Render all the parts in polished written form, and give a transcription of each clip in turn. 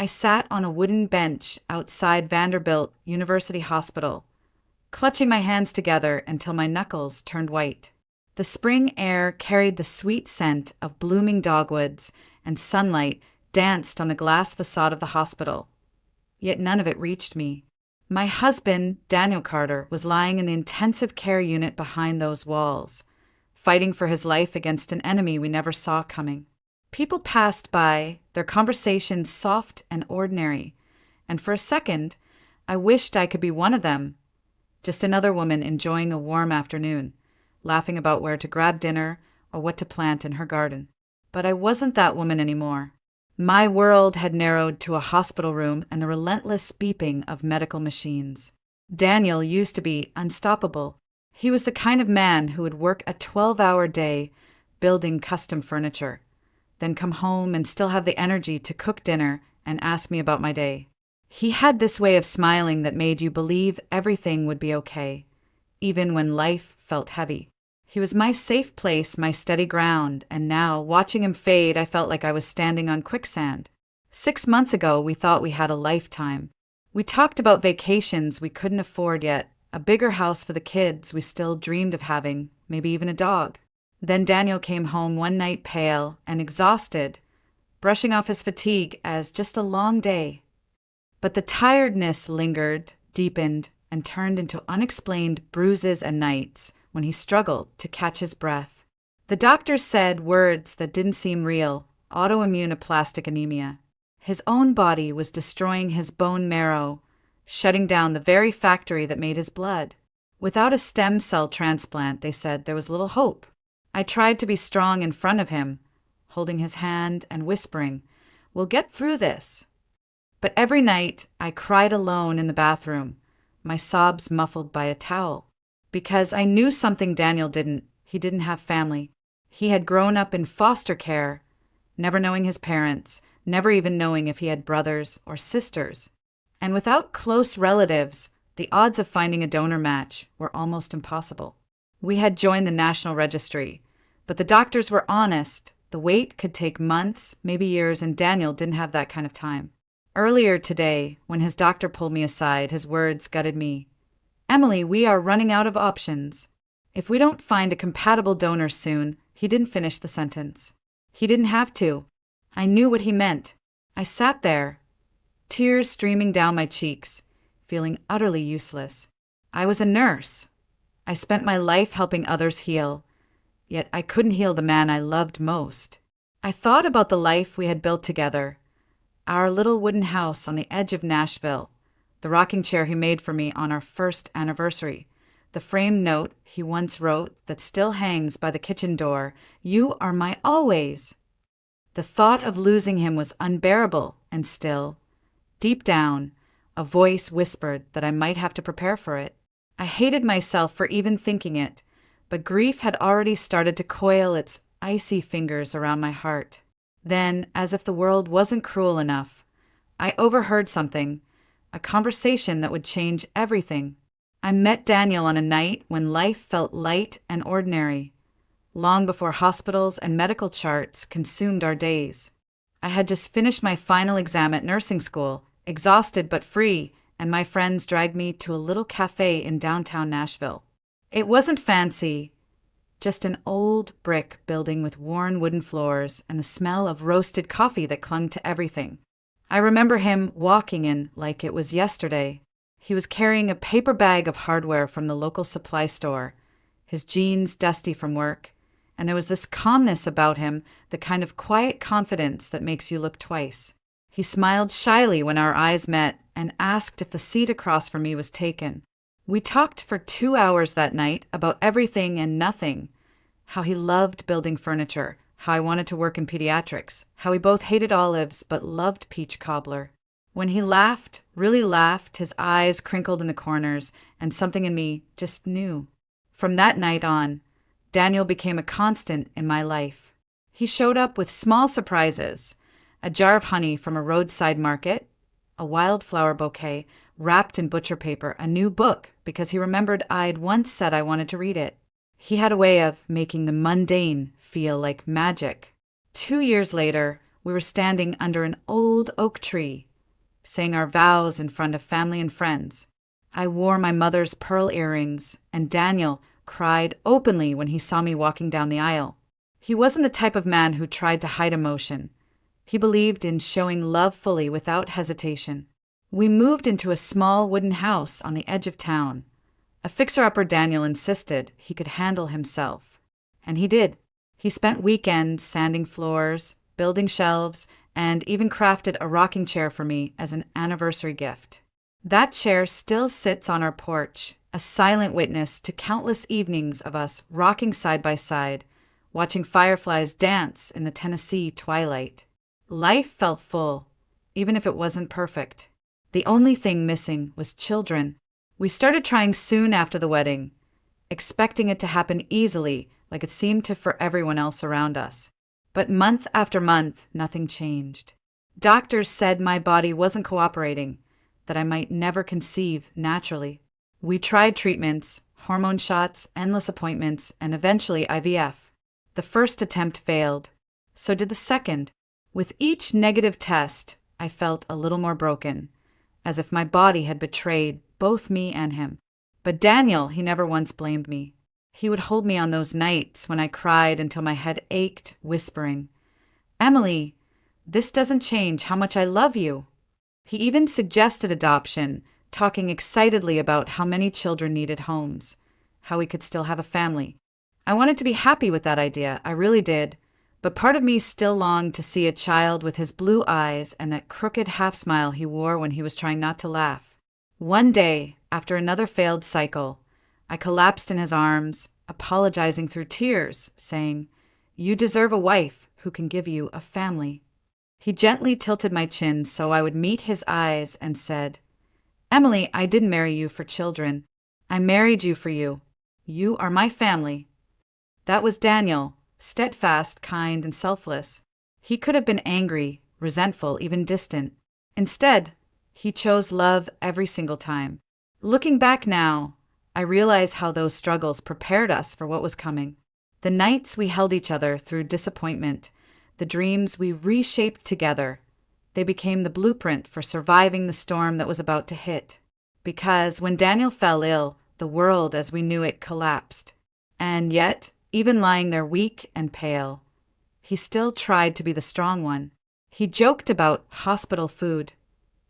I sat on a wooden bench outside Vanderbilt University Hospital, clutching my hands together until my knuckles turned white. The spring air carried the sweet scent of blooming dogwoods, and sunlight danced on the glass facade of the hospital. Yet none of it reached me. My husband, Daniel Carter, was lying in the intensive care unit behind those walls, fighting for his life against an enemy we never saw coming. People passed by, their conversations soft and ordinary, and for a second, I wished I could be one of them. Just another woman enjoying a warm afternoon, laughing about where to grab dinner or what to plant in her garden. But I wasn't that woman anymore. My world had narrowed to a hospital room and the relentless beeping of medical machines. Daniel used to be unstoppable. He was the kind of man who would work a 12-hour day building custom furniture, then come home and still have the energy to cook dinner and ask me about my day. He had this way of smiling that made you believe everything would be okay, even when life felt heavy. He was my safe place, my steady ground, and now, watching him fade, I felt like I was standing on quicksand. 6 months ago, we thought we had a lifetime. We talked about vacations we couldn't afford yet, a bigger house for the kids we still dreamed of having, maybe even a dog. Then Daniel came home one night pale and exhausted, brushing off his fatigue as just a long day. But the tiredness lingered, deepened, and turned into unexplained bruises and nights when he struggled to catch his breath. The doctors said words that didn't seem real: autoimmune aplastic anemia. His own body was destroying his bone marrow, shutting down the very factory that made his blood. Without a stem cell transplant, they said, there was little hope. I tried to be strong in front of him, holding his hand and whispering, "We'll get through this." But every night I cried alone in the bathroom, my sobs muffled by a towel. Because I knew something Daniel didn't. He didn't have family. He had grown up in foster care, never knowing his parents, never even knowing if he had brothers or sisters. And without close relatives, the odds of finding a donor match were almost impossible. We had joined the National Registry, but the doctors were honest. The wait could take months, maybe years, and Daniel didn't have that kind of time. Earlier today, when his doctor pulled me aside, his words gutted me. "Emily, we are running out of options. If we don't find a compatible donor soon," he didn't finish the sentence. He didn't have to. I knew what he meant. I sat there, tears streaming down my cheeks, feeling utterly useless. I was a nurse. I spent my life helping others heal, yet I couldn't heal the man I loved most. I thought about the life we had built together, our little wooden house on the edge of Nashville, the rocking chair he made for me on our first anniversary, the framed note he once wrote that still hangs by the kitchen door, "You are my always." The thought of losing him was unbearable, and still, deep down, a voice whispered that I might have to prepare for it. I hated myself for even thinking it, but grief had already started to coil its icy fingers around my heart. Then, as if the world wasn't cruel enough, I overheard something, a conversation that would change everything. I met Daniel on a night when life felt light and ordinary, long before hospitals and medical charts consumed our days. I had just finished my final exam at nursing school, exhausted but free, and my friends dragged me to a little cafe in downtown Nashville. It wasn't fancy, just an old brick building with worn wooden floors and the smell of roasted coffee that clung to everything. I remember him walking in like it was yesterday. He was carrying a paper bag of hardware from the local supply store, his jeans dusty from work, and there was this calmness about him, the kind of quiet confidence that makes you look twice. He smiled shyly when our eyes met and asked if the seat across from me was taken. We talked for 2 hours that night about everything and nothing, how he loved building furniture, how I wanted to work in pediatrics, how we both hated olives but loved peach cobbler. When he laughed, really laughed, his eyes crinkled in the corners, and something in me just knew. From that night on, Daniel became a constant in my life. He showed up with small surprises: a jar of honey from a roadside market, a wildflower bouquet wrapped in butcher paper, a new book because he remembered I'd once said I wanted to read it. He had a way of making the mundane feel like magic. 2 years later, we were standing under an old oak tree, saying our vows in front of family and friends. I wore my mother's pearl earrings, and Daniel cried openly when he saw me walking down the aisle. He wasn't the type of man who tried to hide emotion. He believed in showing love fully without hesitation. We moved into a small wooden house on the edge of town. A fixer-upper Daniel insisted he could handle himself. And he did. He spent weekends sanding floors, building shelves, and even crafted a rocking chair for me as an anniversary gift. That chair still sits on our porch, a silent witness to countless evenings of us rocking side by side, watching fireflies dance in the Tennessee twilight. Life felt full, even if it wasn't perfect. The only thing missing was children. We started trying soon after the wedding, expecting it to happen easily, like it seemed to for everyone else around us. But month after month, nothing changed. Doctors said my body wasn't cooperating, that I might never conceive naturally. We tried treatments, hormone shots, endless appointments, and eventually IVF. The first attempt failed. So did the second. With each negative test, I felt a little more broken, as if my body had betrayed both me and him. But Daniel, he never once blamed me. He would hold me on those nights when I cried until my head ached, whispering, "Emily, this doesn't change how much I love you." He even suggested adoption, talking excitedly about how many children needed homes, how we could still have a family. I wanted to be happy with that idea, I really did, but part of me still longed to see a child with his blue eyes and that crooked half-smile he wore when he was trying not to laugh. One day, after another failed cycle, I collapsed in his arms, apologizing through tears, saying, "You deserve a wife who can give you a family." He gently tilted my chin so I would meet his eyes and said, "Emily, I didn't marry you for children. I married you for you. You are my family." That was Daniel, steadfast, kind, and selfless. He could have been angry, resentful, even distant. Instead, he chose love every single time. Looking back now, I realize how those struggles prepared us for what was coming. The nights we held each other through disappointment, the dreams we reshaped together, they became the blueprint for surviving the storm that was about to hit. Because when Daniel fell ill, the world as we knew it collapsed. And yet, even lying there weak and pale, he still tried to be the strong one. He joked about hospital food,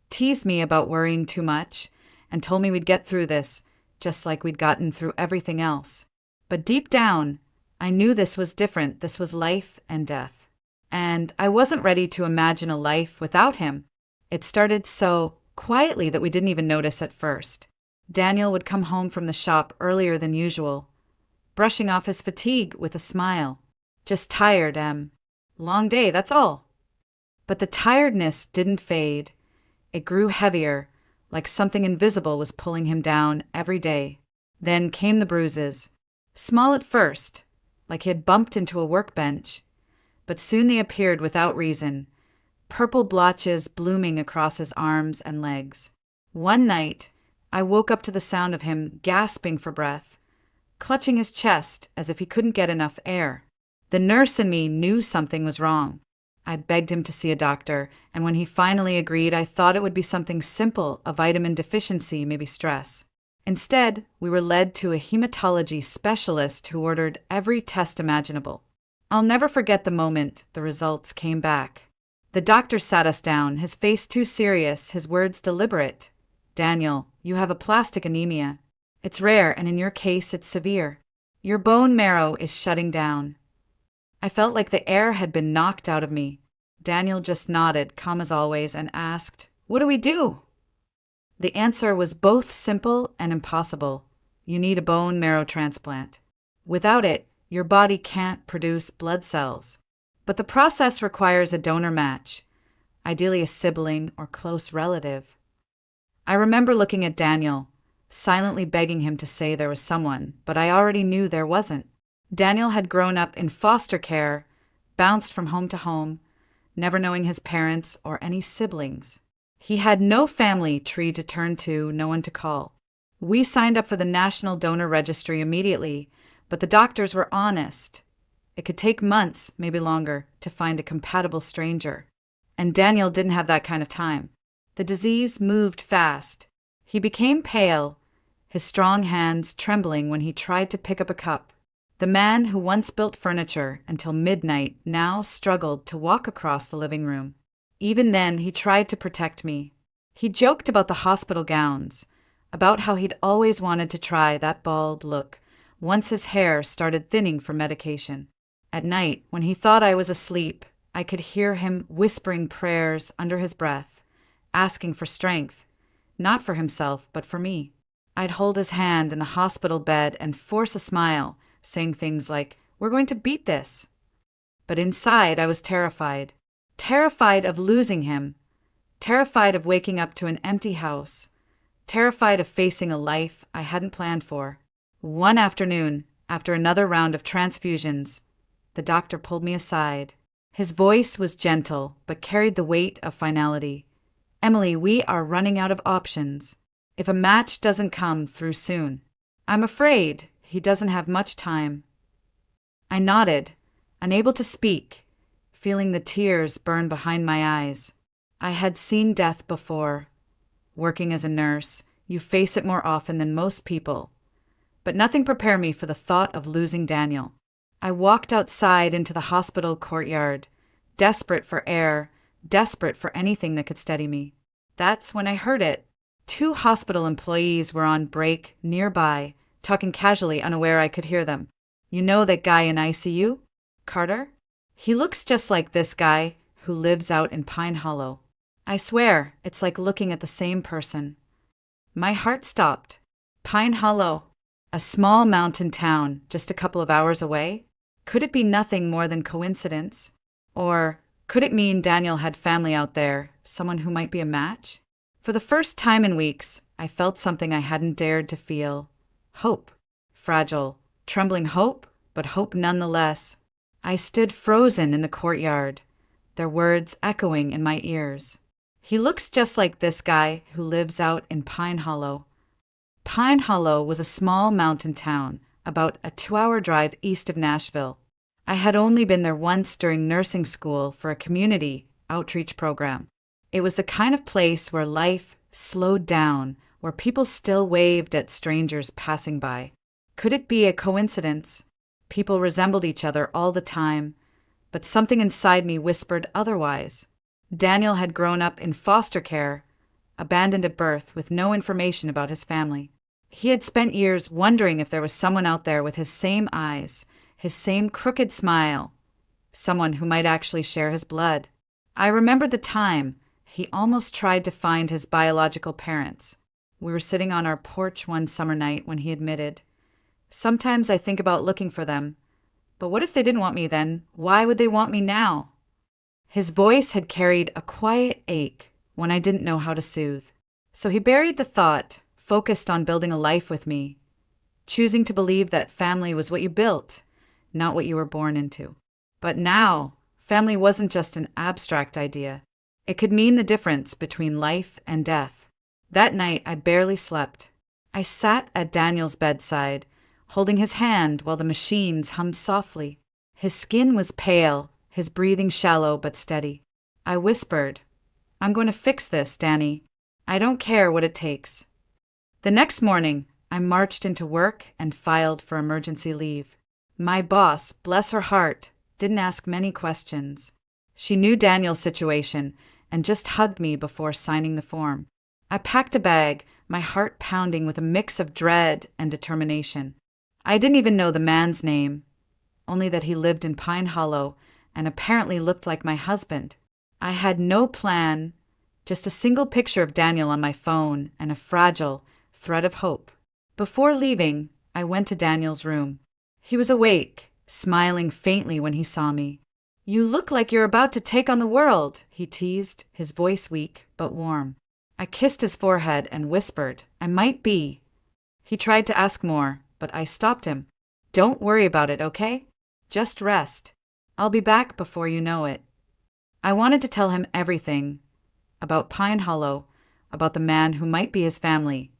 teased me about worrying too much, and told me we'd get through this, just like we'd gotten through everything else. But deep down, I knew this was different. This was life and death. And I wasn't ready to imagine a life without him. It started so quietly that we didn't even notice at first. Daniel would come home from the shop earlier than usual, brushing off his fatigue with a smile. "Just tired, Em. Long day, that's all." But the tiredness didn't fade. It grew heavier, like something invisible was pulling him down every day. Then came the bruises. Small at first, like he had bumped into a workbench. But soon they appeared without reason, purple blotches blooming across his arms and legs. One night, I woke up to the sound of him gasping for breath, clutching his chest as if he couldn't get enough air. The nurse in me knew something was wrong. I begged him to see a doctor, and when he finally agreed, I thought it would be something simple, a vitamin deficiency, maybe stress. Instead, we were led to a hematology specialist who ordered every test imaginable. I'll never forget the moment the results came back. The doctor sat us down, his face too serious, his words deliberate. "Daniel, you have aplastic anemia. It's rare, and in your case, it's severe. Your bone marrow is shutting down." I felt like the air had been knocked out of me. Daniel just nodded, calm as always, and asked, "What do we do?" The answer was both simple and impossible. You need a bone marrow transplant. Without it, your body can't produce blood cells. But the process requires a donor match, ideally a sibling or close relative. I remember looking at Daniel, silently begging him to say there was someone, but I already knew there wasn't. Daniel had grown up in foster care, bounced from home to home, never knowing his parents or any siblings. He had no family tree to turn to, no one to call. We signed up for the National Donor Registry immediately, but the doctors were honest. It could take months, maybe longer, to find a compatible stranger. And Daniel didn't have that kind of time. The disease moved fast. He became pale, his strong hands trembling when he tried to pick up a cup. The man who once built furniture until midnight now struggled to walk across the living room. Even then, he tried to protect me. He joked about the hospital gowns, about how he'd always wanted to try that bald look once his hair started thinning from medication. At night, when he thought I was asleep, I could hear him whispering prayers under his breath, asking for strength, not for himself, but for me. I'd hold his hand in the hospital bed and force a smile, saying things like, "We're going to beat this." But inside, I was terrified. Terrified of losing him. Terrified of waking up to an empty house. Terrified of facing a life I hadn't planned for. One afternoon, after another round of transfusions, the doctor pulled me aside. His voice was gentle, but carried the weight of finality. "Emily, we are running out of options. If a match doesn't come through soon, I'm afraid he doesn't have much time." I nodded, unable to speak, feeling the tears burn behind my eyes. I had seen death before. Working as a nurse, you face it more often than most people. But nothing prepared me for the thought of losing Daniel. I walked outside into the hospital courtyard, desperate for air, desperate for anything that could steady me. That's when I heard it. 2 hospital employees were on break nearby, talking casually, unaware I could hear them. "You know that guy in ICU? Carter? He looks just like this guy who lives out in Pine Hollow." I swear, it's like looking at the same person. My heart stopped. Pine Hollow, a small mountain town just a couple of hours away? Could it be nothing more than coincidence? Or could it mean Daniel had family out there, someone who might be a match? For the first time in weeks, I felt something I hadn't dared to feel. Hope. Fragile, trembling hope, but hope nonetheless. I stood frozen in the courtyard, their words echoing in my ears. "He looks just like this guy who lives out in Pine Hollow." Pine Hollow was a small mountain town, about a 2-hour drive east of Nashville. I had only been there once during nursing school for a community outreach program. It was the kind of place where life slowed down, where people still waved at strangers passing by. Could it be a coincidence? People resembled each other all the time, but something inside me whispered otherwise. Daniel had grown up in foster care, abandoned at birth with no information about his family. He had spent years wondering if there was someone out there with his same eyes, his same crooked smile, someone who might actually share his blood. I remembered the time he almost tried to find his biological parents. We were sitting on our porch one summer night when he admitted, "Sometimes I think about looking for them, but what if they didn't want me then? Why would they want me now?" His voice had carried a quiet ache when I didn't know how to soothe. So he buried the thought, focused on building a life with me, choosing to believe that family was what you built, not what you were born into. But now, family wasn't just an abstract idea. It could mean the difference between life and death. That night, I barely slept. I sat at Daniel's bedside, holding his hand while the machines hummed softly. His skin was pale, his breathing shallow but steady. I whispered, "I'm going to fix this, Danny. I don't care what it takes." The next morning, I marched into work and filed for emergency leave. My boss, bless her heart, didn't ask many questions. She knew Daniel's situation and just hugged me before signing the form. I packed a bag, my heart pounding with a mix of dread and determination. I didn't even know the man's name, only that he lived in Pine Hollow and apparently looked like my husband. I had no plan, just a single picture of Daniel on my phone and a fragile thread of hope. Before leaving, I went to Daniel's room. He was awake, smiling faintly when he saw me. "You look like you're about to take on the world," he teased, his voice weak but warm. I kissed his forehead and whispered, "I might be." He tried to ask more, but I stopped him. "Don't worry about it, okay? Just rest. I'll be back before you know it." I wanted to tell him everything, about Pine Hollow, about the man who might be his family,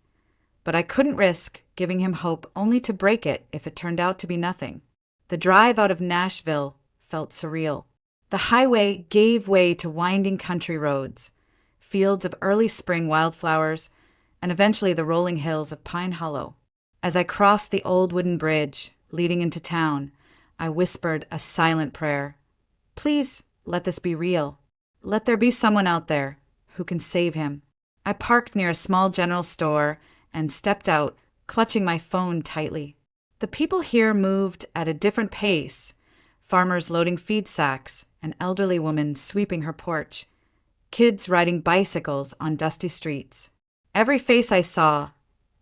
but I couldn't risk giving him hope only to break it if it turned out to be nothing. The drive out of Nashville felt surreal. The highway gave way to winding country roads, fields of early spring wildflowers, and eventually the rolling hills of Pine Hollow. As I crossed the old wooden bridge leading into town, I whispered a silent prayer. Please let this be real. Let there be someone out there who can save him. I parked near a small general store and stepped out, clutching my phone tightly. The people here moved at a different pace, farmers loading feed sacks, an elderly woman sweeping her porch, kids riding bicycles on dusty streets. Every face I saw,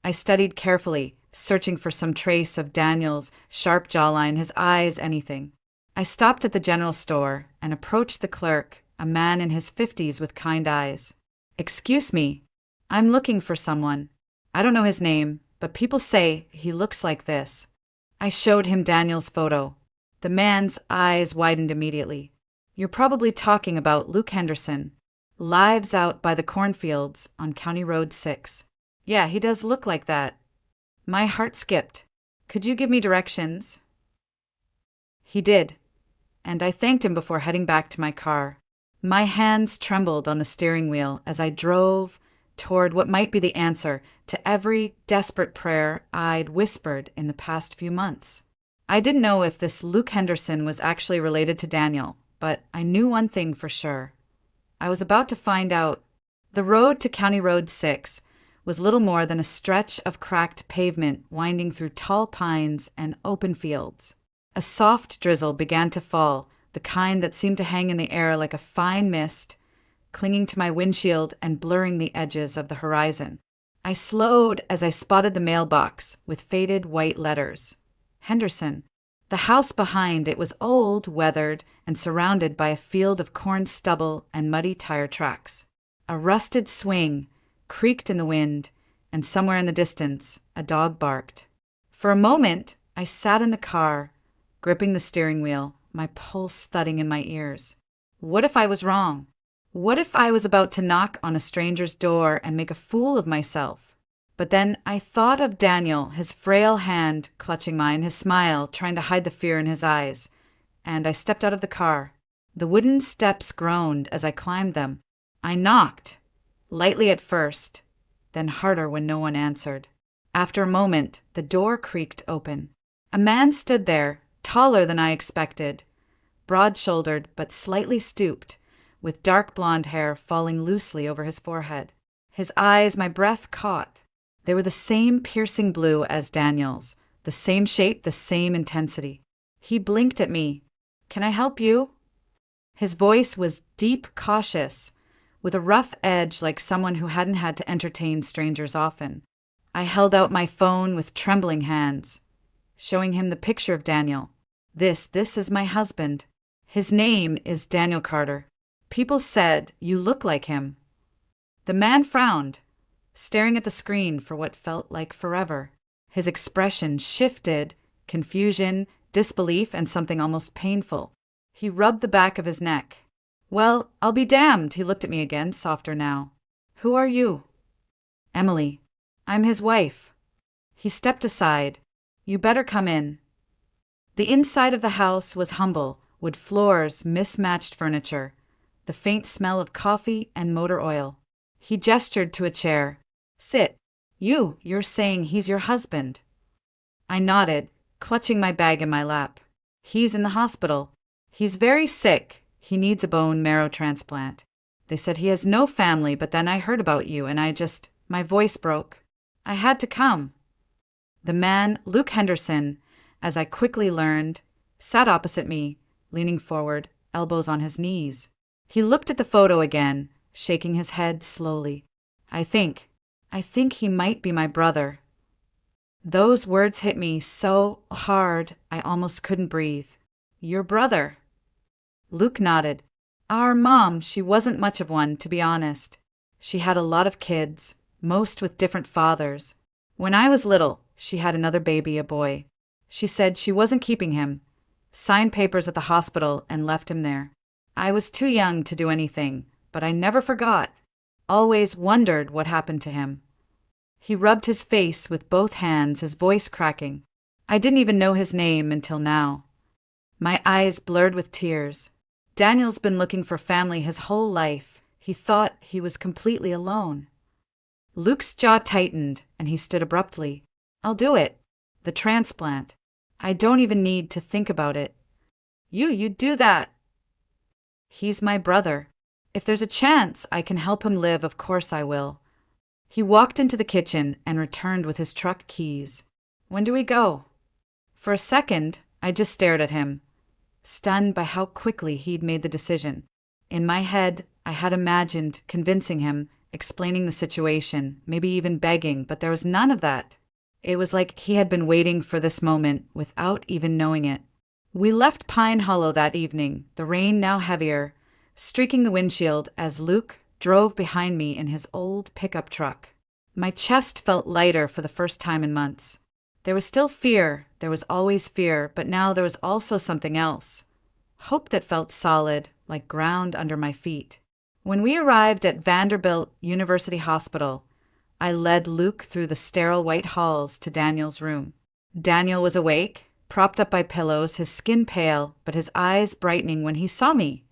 I studied carefully, searching for some trace of Daniel's sharp jawline, his eyes, anything. I stopped at the general store and approached the clerk, a man in his 50s with kind eyes. Excuse me, I'm looking for someone. I don't know his name, but people say he looks like this. I showed him Daniel's photo. The man's eyes widened immediately. You're probably talking about Luke Henderson. Lives out by the cornfields on County Road 6. Yeah, he does look like that. My heart skipped. Could you give me directions? He did, and I thanked him before heading back to my car. My hands trembled on the steering wheel as I drove toward what might be the answer to every desperate prayer I'd whispered in the past few months. I didn't know if this Luke Henderson was actually related to Daniel, but I knew one thing for sure. I was about to find out. The road to County Road 6 was little more than a stretch of cracked pavement winding through tall pines and open fields. A soft drizzle began to fall, the kind that seemed to hang in the air like a fine mist, clinging to my windshield and blurring the edges of the horizon. I slowed as I spotted the mailbox with faded white letters. Henderson. The house behind it was old, weathered, and surrounded by a field of corn stubble and muddy tire tracks. A rusted swing creaked in the wind, and somewhere in the distance, a dog barked. For a moment, I sat in the car, gripping the steering wheel, my pulse thudding in my ears. What if I was wrong? What if I was about to knock on a stranger's door and make a fool of myself? But then I thought of Daniel, his frail hand clutching mine, his smile trying to hide the fear in his eyes, and I stepped out of the car. The wooden steps groaned as I climbed them. I knocked, lightly at first, then harder when no one answered. After a moment, the door creaked open. A man stood there, taller than I expected, broad-shouldered but slightly stooped, with dark blonde hair falling loosely over his forehead. His eyes my breath caught. They were the same piercing blue as Daniel's, the same shape, the same intensity. He blinked at me. "Can I help you?" His voice was deep, cautious, with a rough edge like someone who hadn't had to entertain strangers often. I held out my phone with trembling hands, showing him the picture of Daniel. This is my husband. His name is Daniel Carter. People said you look like him." The man frowned, staring at the screen for what felt like forever. His expression shifted, confusion, disbelief, and something almost painful. He rubbed the back of his neck. "Well, I'll be damned," he looked at me again, softer now. "Who are you?" "Emily. I'm his wife." He stepped aside. "You better come in." The inside of the house was humble, wood floors, mismatched furniture, the faint smell of coffee and motor oil. He gestured to a chair. "Sit. You're saying he's your husband." I nodded, clutching my bag in my lap. "He's in the hospital. He's very sick. He needs a bone marrow transplant. They said he has no family, but then I heard about you and my voice broke. I had to come." The man, Luke Henderson, as I quickly learned, sat opposite me, leaning forward, elbows on his knees. He looked at the photo again, shaking his head slowly. I think he might be my brother." Those words hit me so hard I almost couldn't breathe. "Your brother?" Luke nodded. "Our mom, she wasn't much of one, to be honest. She had a lot of kids, most with different fathers. When I was little, she had another baby, a boy. She said she wasn't keeping him, signed papers at the hospital and left him there. I was too young to do anything, but I never forgot. Always wondered what happened to him." He rubbed his face with both hands, his voice cracking. I didn't even know his name until now. My eyes blurred with tears. "Daniel's been looking for family his whole life. He thought he was completely alone. Luke's jaw tightened, and he stood abruptly. I'll do it. The transplant. I don't even need to think about it. You do that. He's my brother. If there's a chance I can help him live, of course I will. He walked into the kitchen and returned with his truck keys. When do we go? For a second, I just stared at him, stunned by how quickly he'd made the decision. In my head, I had imagined convincing him, explaining the situation, maybe even begging, but there was none of that. It was like he had been waiting for this moment without even knowing it. We left Pine Hollow that evening, the rain now heavier, streaking the windshield as Luke drove behind me in his old pickup truck. My chest felt lighter for the first time in months. There was still fear, there was always fear, but now there was also something else. Hope that felt solid, like ground under my feet. When we arrived at Vanderbilt University Hospital, I led Luke through the sterile white halls to Daniel's room. Daniel was awake, propped up by pillows, his skin pale, but his eyes brightening when he saw me,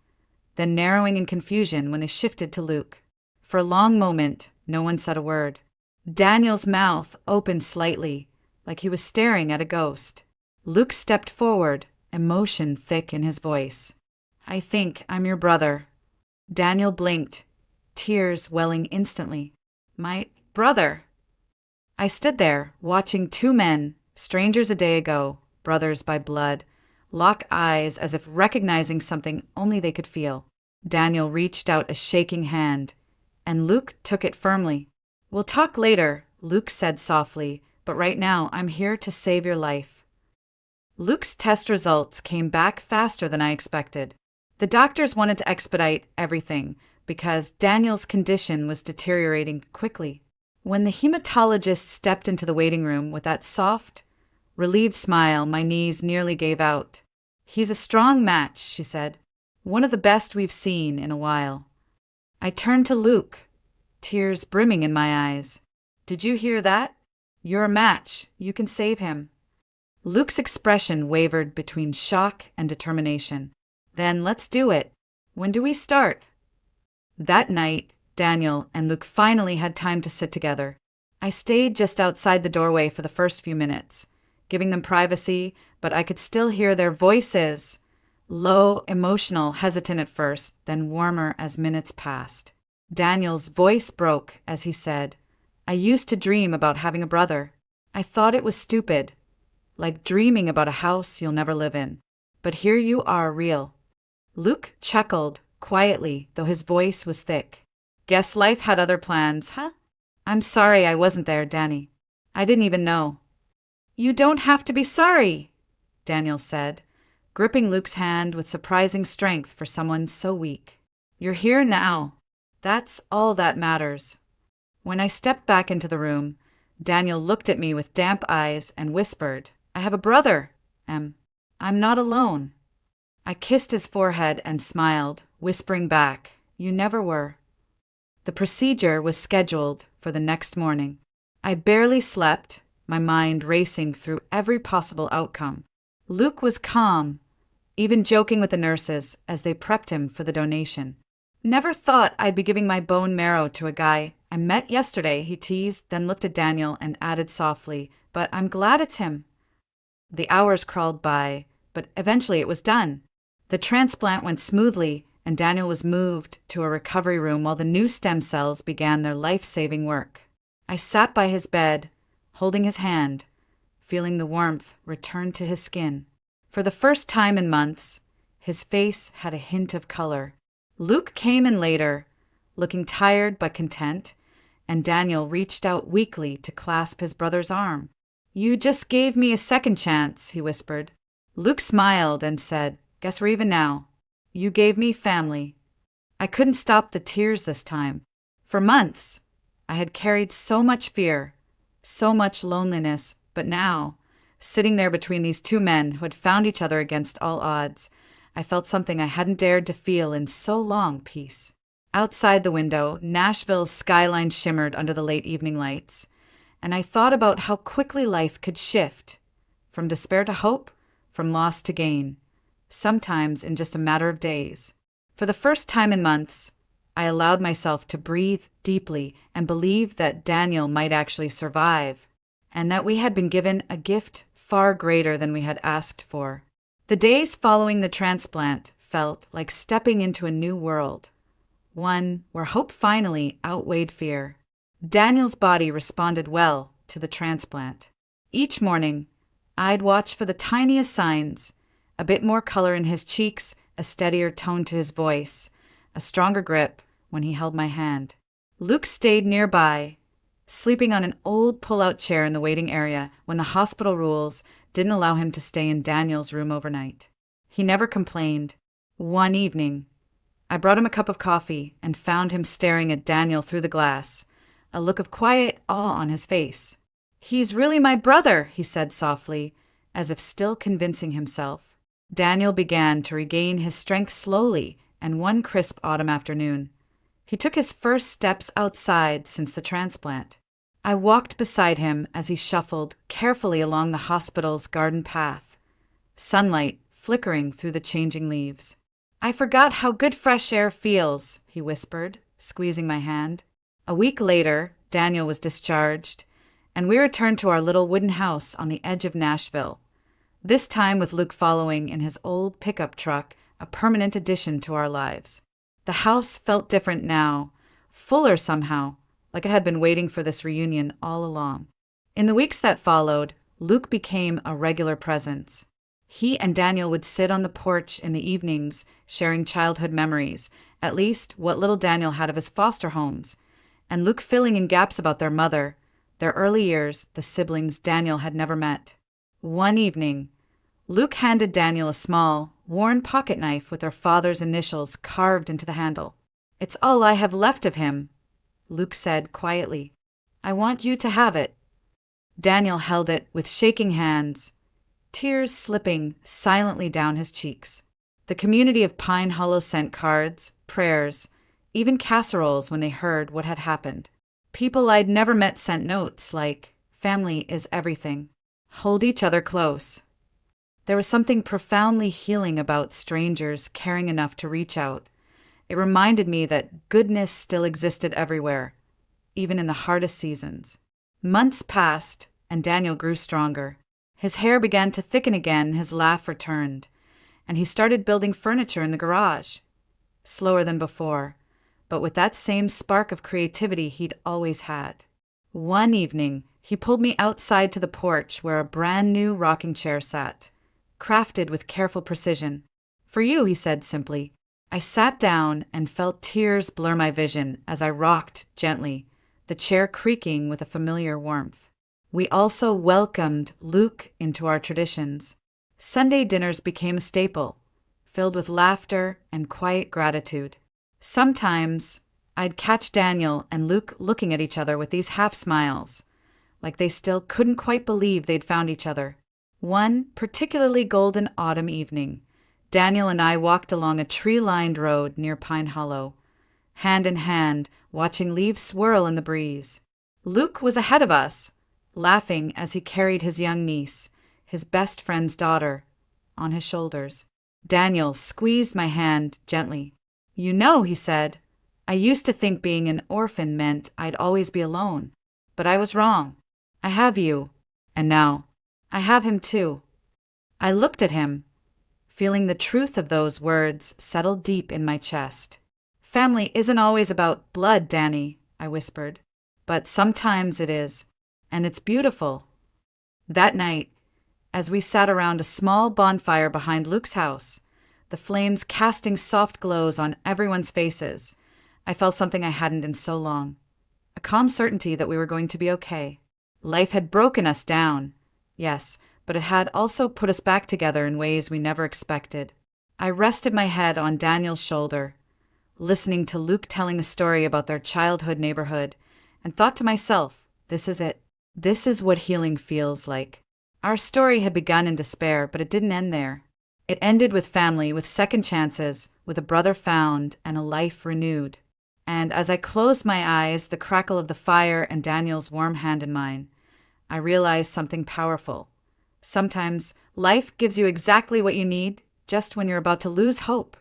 then narrowing in confusion when they shifted to Luke. For a long moment, no one said a word. Daniel's mouth opened slightly, like he was staring at a ghost. Luke stepped forward, emotion thick in his voice. I think I'm your brother. Daniel blinked, tears welling instantly. My brother. I stood there, watching two men, strangers a day ago, brothers by blood, lock eyes as if recognizing something only they could feel. Daniel reached out a shaking hand, and Luke took it firmly. We'll talk later, Luke said softly, but right now I'm here to save your life. Luke's test results came back faster than I expected. The doctors wanted to expedite everything because Daniel's condition was deteriorating quickly. When the hematologist stepped into the waiting room with that soft, relieved smile, my knees nearly gave out. He's a strong match, she said. One of the best we've seen in a while. I turned to Luke, tears brimming in my eyes. Did you hear that? You're a match. You can save him. Luke's expression wavered between shock and determination. Then let's do it. When do we start? That night, Daniel and Luke finally had time to sit together. I stayed just outside the doorway for the first few minutes, giving them privacy, but I could still hear their voices. Low, emotional, hesitant at first, then warmer as minutes passed. Daniel's voice broke as he said, I used to dream about having a brother. I thought it was stupid, like dreaming about a house you'll never live in. But here you are, real. Luke chuckled, quietly, though his voice was thick. Guess life had other plans, huh? I'm sorry I wasn't there, Danny. I didn't even know. You don't have to be sorry, Daniel said, gripping Luke's hand with surprising strength for someone so weak. You're here now. That's all that matters. When I stepped back into the room, Daniel looked at me with damp eyes and whispered, I have a brother, Em. I'm not alone. I kissed his forehead and smiled, whispering back, You never were. The procedure was scheduled for the next morning. I barely slept, my mind racing through every possible outcome. Luke was calm, even joking with the nurses as they prepped him for the donation. Never thought I'd be giving my bone marrow to a guy I met yesterday, he teased, then looked at Daniel and added softly, But I'm glad it's him. The hours crawled by, but eventually it was done. The transplant went smoothly, and Daniel was moved to a recovery room while the new stem cells began their life-saving work. I sat by his bed, holding his hand, feeling the warmth return to his skin. For the first time in months, his face had a hint of color. Luke came in later, looking tired but content, and Daniel reached out weakly to clasp his brother's arm. You just gave me a second chance, he whispered. Luke smiled and said, Guess we're even now. You gave me family. I couldn't stop the tears this time. For months, I had carried so much fear, so much loneliness, but now, sitting there between these two men who had found each other against all odds, I felt something I hadn't dared to feel in so long, peace. Outside the window, Nashville's skyline shimmered under the late evening lights, and I thought about how quickly life could shift, from despair to hope, from loss to gain, sometimes in just a matter of days. For the first time in months, I allowed myself to breathe deeply and believe that Daniel might actually survive, and that we had been given a gift far greater than we had asked for. The days following the transplant felt like stepping into a new world, one where hope finally outweighed fear. Daniel's body responded well to the transplant. Each morning, I'd watch for the tiniest signs: a bit more color in his cheeks, a steadier tone to his voice, a stronger grip when he held my hand. Luke stayed nearby, sleeping on an old pull-out chair in the waiting area when the hospital rules didn't allow him to stay in Daniel's room overnight. He never complained. One evening, I brought him a cup of coffee and found him staring at Daniel through the glass, a look of quiet awe on his face. "He's really my brother," he said softly, as if still convincing himself. Daniel began to regain his strength slowly, and one crisp autumn afternoon, he took his first steps outside since the transplant. I walked beside him as he shuffled carefully along the hospital's garden path, sunlight flickering through the changing leaves. "I forgot how good fresh air feels," he whispered, squeezing my hand. A week later, Daniel was discharged, and we returned to our little wooden house on the edge of Nashville, this time with Luke following in his old pickup truck, a permanent addition to our lives. The house felt different now, fuller somehow, like I had been waiting for this reunion all along. In the weeks that followed, Luke became a regular presence. He and Daniel would sit on the porch in the evenings, sharing childhood memories, at least what little Daniel had of his foster homes, and Luke filling in gaps about their mother, their early years, the siblings Daniel had never met. One evening, Luke handed Daniel a small, worn pocket knife with their father's initials carved into the handle. "It's all I have left of him," Luke said quietly. "I want you to have it." Daniel held it with shaking hands, tears slipping silently down his cheeks. The community of Pine Hollow sent cards, prayers, even casseroles when they heard what had happened. People I'd never met sent notes like, "Family is everything. Hold each other close." There was something profoundly healing about strangers caring enough to reach out. It reminded me that goodness still existed everywhere, even in the hardest seasons. Months passed, and Daniel grew stronger. His hair began to thicken again, his laugh returned, and he started building furniture in the garage. Slower than before, but with that same spark of creativity he'd always had. One evening, he pulled me outside to the porch where a brand new rocking chair sat, crafted with careful precision. "For you," he said simply. I sat down and felt tears blur my vision as I rocked gently, the chair creaking with a familiar warmth. We also welcomed Luke into our traditions. Sunday dinners became a staple, filled with laughter and quiet gratitude. Sometimes I'd catch Daniel and Luke looking at each other with these half smiles, like they still couldn't quite believe they'd found each other. One particularly golden autumn evening, Daniel and I walked along a tree-lined road near Pine Hollow, hand in hand, watching leaves swirl in the breeze. Luke was ahead of us, laughing as he carried his young niece, his best friend's daughter, on his shoulders. Daniel squeezed my hand gently. "You know," he said, "I used to think being an orphan meant I'd always be alone. But I was wrong. I have you, and now I have him too." I looked at him, feeling the truth of those words settle deep in my chest. "Family isn't always about blood, Danny," I whispered. "But sometimes it is, and it's beautiful." That night, as we sat around a small bonfire behind Luke's house, the flames casting soft glows on everyone's faces, I felt something I hadn't in so long. A calm certainty that we were going to be okay. Life had broken us down, yes, but it had also put us back together in ways we never expected. I rested my head on Daniel's shoulder, listening to Luke telling a story about their childhood neighborhood, and thought to myself, this is it. This is what healing feels like. Our story had begun in despair, but it didn't end there. It ended with family, with second chances, with a brother found, and a life renewed. And as I closed my eyes, the crackle of the fire and Daniel's warm hand in mine, I realized something powerful. Sometimes life gives you exactly what you need just when you're about to lose hope.